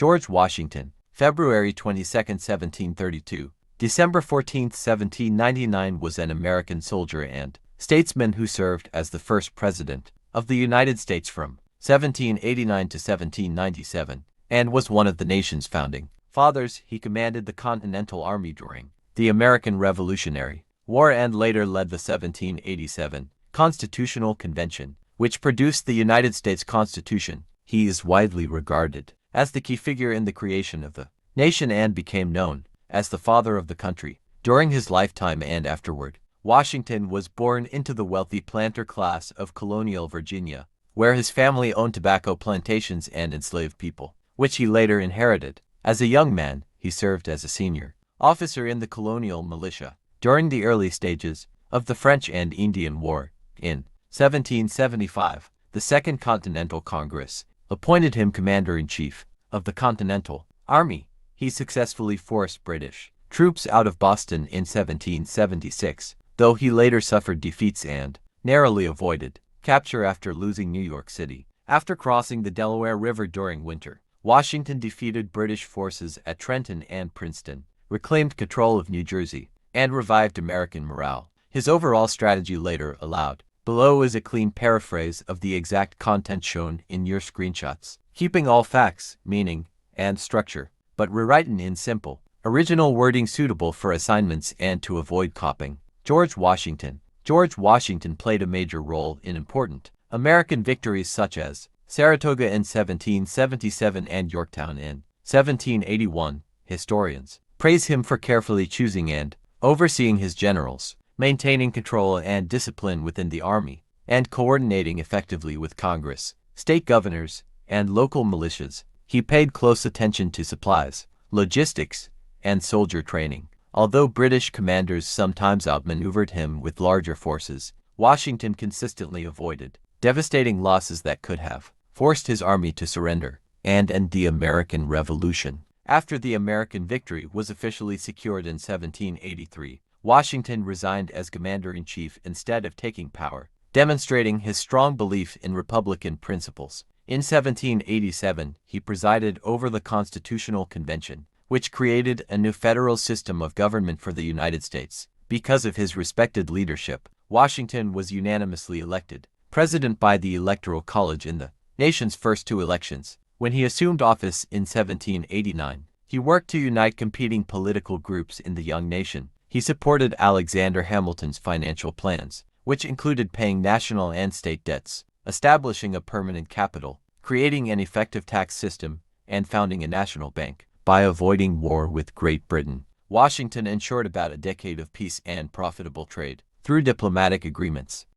George Washington, February 22, 1732, December 14, 1799 was an American soldier and statesman who served as the first president of the United States from 1789 to 1797, and was one of the nation's founding fathers. He commanded the Continental Army during the American Revolutionary War and later led the 1787 Constitutional Convention, which produced the United States Constitution. He is widely regarded as the key figure in the creation of the nation and became known as the father of the country. During his lifetime and afterward, Washington was born into the wealthy planter class of colonial Virginia, where his family owned tobacco plantations and enslaved people, which he later inherited. As a young man, he served as a senior officer in the colonial militia during the early stages of the French and Indian War. In 1775, the Second Continental Congress appointed him commander-in-chief of the Continental Army. He successfully forced British troops out of Boston in 1776, though he later suffered defeats and narrowly avoided capture after losing New York City. After crossing the Delaware River during winter, Washington defeated British forces at Trenton and Princeton, reclaimed control of New Jersey, and revived American morale. His overall strategy later allowed. Below is a clean paraphrase of the exact content shown in your screenshots, keeping all facts, meaning, and structure, but rewritten in simple, original wording suitable for assignments and to avoid copying. George Washington. George Washington played a major role in important American victories such as Saratoga in 1777 and Yorktown in 1781. Historians praise him for carefully choosing and overseeing his generals, maintaining control and discipline within the army, and coordinating effectively with Congress, state governors, and local militias. He paid close attention to supplies, logistics, and soldier training. Although British commanders sometimes outmaneuvered him with larger forces, Washington consistently avoided devastating losses that could have forced his army to surrender and end the American Revolution. After the American victory was officially secured in 1783, Washington resigned as commander-in-chief instead of taking power, demonstrating his strong belief in Republican principles. In 1787, he presided over the Constitutional Convention, which created a new federal system of government for the United States. Because of his respected leadership, Washington was unanimously elected president by the Electoral College in the nation's first two elections. When he assumed office in 1789, he worked to unite competing political groups in the young nation. He supported Alexander Hamilton's financial plans, which included paying national and state debts, establishing a permanent capital, creating an effective tax system, and founding a national bank. By avoiding war with Great Britain, Washington ensured about a decade of peace and profitable trade through diplomatic agreements.